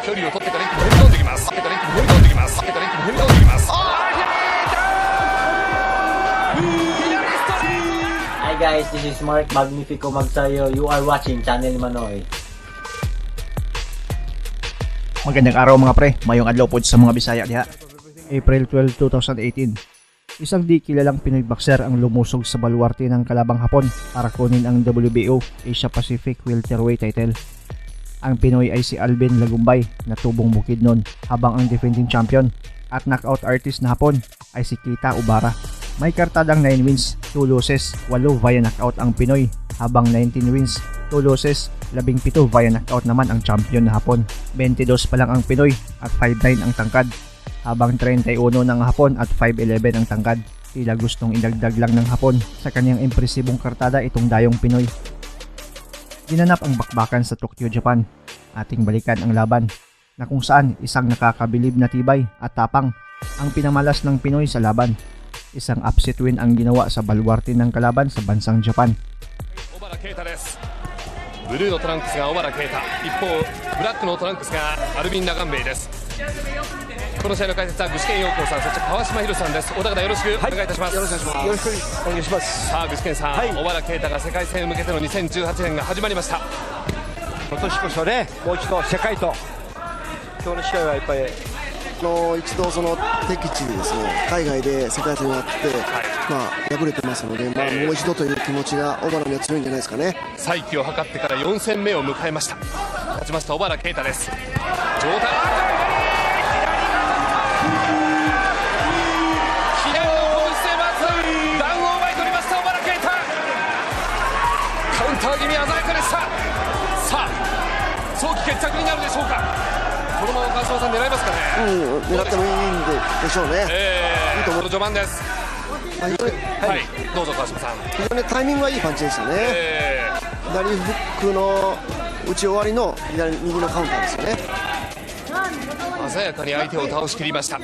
距離を取ってから一気に踏み込んできます。踏み込んできます。踏み込んできます。Hi guys, this is Mark Magnifico Magsayo. You are watching Channel Manoy. Magandang araw mga pre, mayong adlaw po sa mga Bisaya diha. April 12, 2018. Isang di kilalang Pinoy boxer ang lumusog sa baluarte ng kalabang Hapon para kunin ang WBO Asia Pacific Welterweight title. Ang Pinoy ay si Alvin Lagumbay na tubong bukid nun, habang ang defending champion at knockout artist na Hapon ay si Keita Obara. May kartadang 9 wins, 2 losses, 8 via knockout ang Pinoy, habang 19 wins, 2 losses, 17 via knockout naman ang champion na Hapon. 22 pa lang ang Pinoy at 5'9 ang tangkad, habang 31 ng Hapon at 5'11 ang tangkad. Tila gustong idagdag lang ng Hapon sa kanyang impresibong kartada itong dayong Pinoy. Ginanap ang bakbakan sa Tokyo, Japan. Ating balikan ang laban na kung saan isang nakakabilib na tibay at tapang ang pinamalas ng Pinoy sa laban. Isang upset win ang ginawa sa baluarte ng kalaban sa bansang Japan. Obara Keita です。ブルーのトランクスが小原啓太、一方ブラックのトランクスがアルビン・ラガンベイです。この試合の解説は具志堅用高さん、そして川島博さんです。お互いよろしくお願いいたします。よろしくお願いします。さあ具志堅さん、小原啓太が世界戦へ向けての2018年が始まりました。今年こそね、もう一度世界と。今日の試合はやっぱり一度その敵地でですね、海外で世界戦があって、敗れてますので、もう一度という気持ちが小原には強いんじゃないですかね。再起を図ってから4戦目を迎えました。勝ちました小原啓太です。上体左の拳でまずダウンを奪い取りました小原啓太。カウンター気味鮮やかでした。さあ早期決着になるでしょうか。このまま川島さん狙いますかね。狙ってもいいんでしょうね。いいと思う。序盤です。はい、どうぞ川島さん。非常にタイミングがいいパンチでしたね。左フックの打ち終わりの右のカウンターですよね。鮮やかに相手を倒し切りました。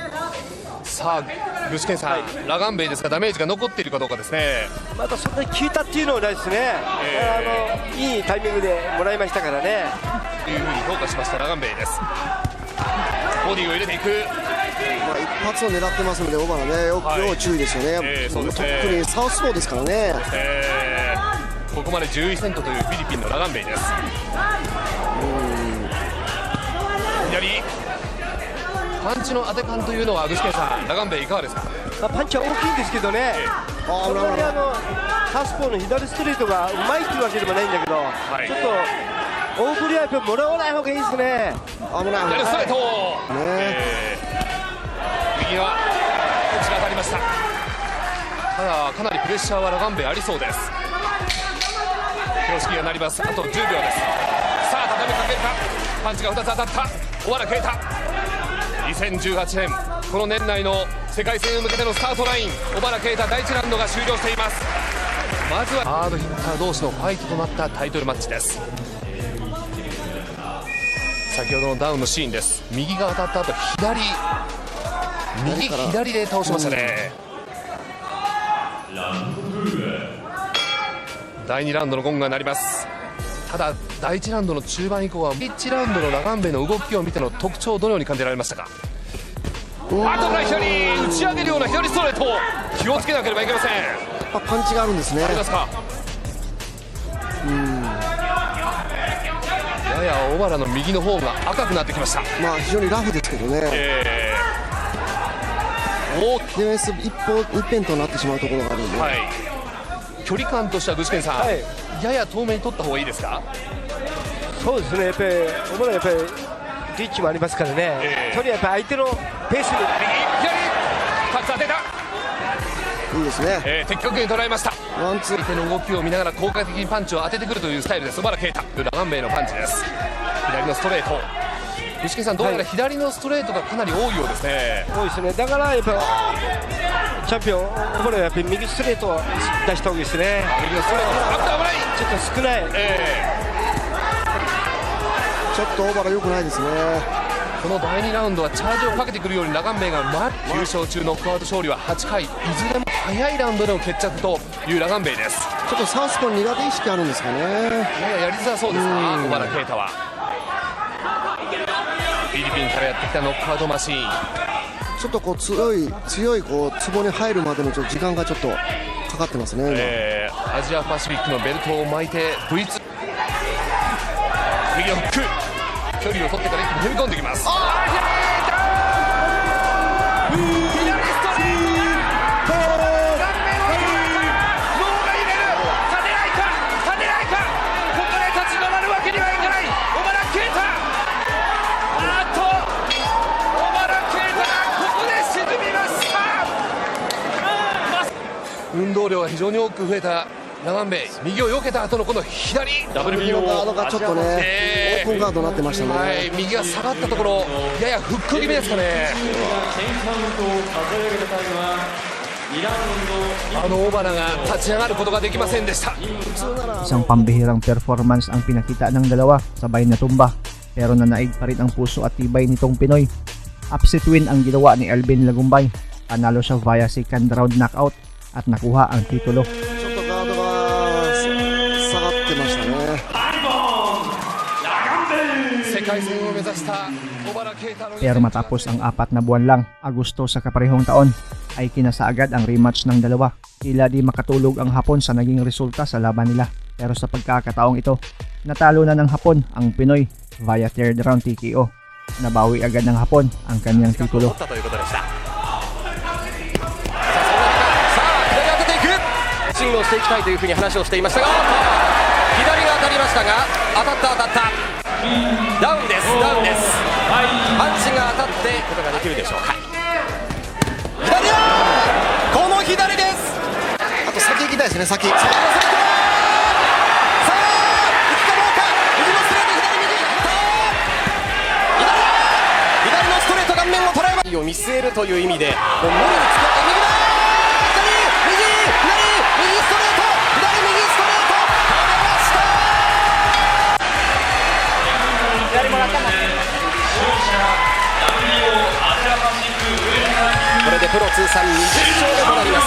さあ具志堅さん、ラガンベイですがダメージが残っているかどうかですね。またそんなに効いたっていうのはないですね。いいタイミングでもらいましたからね。というふうに評価しましたラガンベイです。ボディを入れていく。一発を狙ってますので小原ね、要注意ですよね。特にサウスポーですからね。ここまで11セントというフィリピンのラガンベイです。左パンチの当て感というのは具志堅さん、ラガンベイいかがですか。パンチは大きいんですけどね、そんなにサウスポーの左ストレートがうまいっていうわけでもないんだけど、ちょっと大振りはやっぱりもらわない方がいいですね。左ストレート、右は打ちが当たりました。ただかなりプレッシャーはラガンベイありそうです。標識が鳴ります。あと10秒です。さあ畳みかけるか。パンチが2つ当たった小原啓太。2018年この年内の世界戦へ向けてのスタートライン、小原啓太第1ラウンドが終了しています。まずはハードヒッター同士のファイトとなったタイトルマッチです。先ほどのダウンのシーンです。右が当たった後左で倒しましたね。第2ラウンドのゴングが鳴ります。ただ第1ラウンドの中盤以降は1ラウンドのラガンベイの動きを見ての特徴をどのように感じられましたか。バトルラ左打ち上げるような左ストレート、気をつけなければいけません。パンチがあるんですね。ありますか。やや小原の右の方が赤くなってきました。非常にラフですけどね。ディフェンス一辺となってしまうところがあるんで、距離感としては具志堅さん、やや遠めに取った方がいいですか。そうですね、やっぱり小原やっぱりリッチもありますからね、とにかく相手のペースに2つ当てた。いいですね。的確に捉えました。相手の動きを見ながら効果的にパンチを当ててくるというスタイルです。小原啓太、ラガンベイのパンチです。左のストレート、具志堅さん、どうやら左のストレートがかなり多いようですね。多いですね。だからやっぱりチャンピオン小原はやっぱり右ストレートを出した方がいいですね。右のストレート危ない、ちょっと少ない、ちょっと小原良くないですね。この第2ラウンドはチャージをかけてくるようにラガンベイが9勝中ノックアウト勝利は8回、いずれも早いラウンドでの決着というラガンベイです。ちょっとサウスポー苦手意識あるんですかね。やややりづらそうですな小原啓太は。やってきたノックアウトマシーン。ちょっとこう強いこうツボに入るまでのちょっと時間がちょっとかかってますね、アジアパシフィックのベルトを巻いて V2 右のフック、距離を取ってから一気に踏み込んできます。左ストレート、顔面を入れる。立てないか、立てないか、ここで立ち止まるわけにはいかない。小原啓太、小原啓太がここで沈みました。運動量が非常に多く増えたラガンベイ、右を避けた後のこの左 WBO のガードがちょっとね、オープンガードになってましたね、はい、右が下がったところ、ややフック気味ですかね。小原が立ち上がることができませんでした。 Isang pambihirang performance ang pinakita ng dalawa, sabay na tumba. Pero nanaig pa rin ang puso at tibay nitong Pinoy. Upset win ang ginawa ni Alvin Lagumbay. Panalo siya via second round knockout at nakuha ang titulo. ちょっとガードが下がってましたね。世界戦を目指した小原啓太の Pero matapos ang 4 na buwan lang, Agosto sa kaparehong taon, ay kinasa agad ang rematch ng dalawa. Tila di makatulog ang Hapon sa naging resulta sa laban nila. Pero sa pagkakataong ito, natalo na ng Hapon ang Pinoy via third round TKO. Nabawi agad ng Hapon ang kanyang titulo. シングをしていきたいというふうに話をしていましたが、左が当たりましたが、当たったダウンです、ダウンです。パンチが当たってことができるでしょうか。左だ、この左です。あと先行きたいですね、先。さあ、行くかどうか。右のストレート、左のストレート顔面を捉えます。を見据えるという意味で、もう無理に使って右だ。これでプロ通算20勝目となります。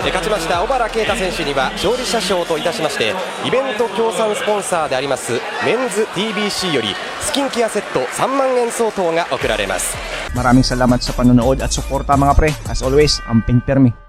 勝ちました小原啓太選手には勝利者賞といたしまして、イベント協賛スポンサーでありますメンズ TBC よりスキンケアセット3万円相当が贈られます。 Maraming salamat sa panonood at suporta mga pre. As always, amping permi.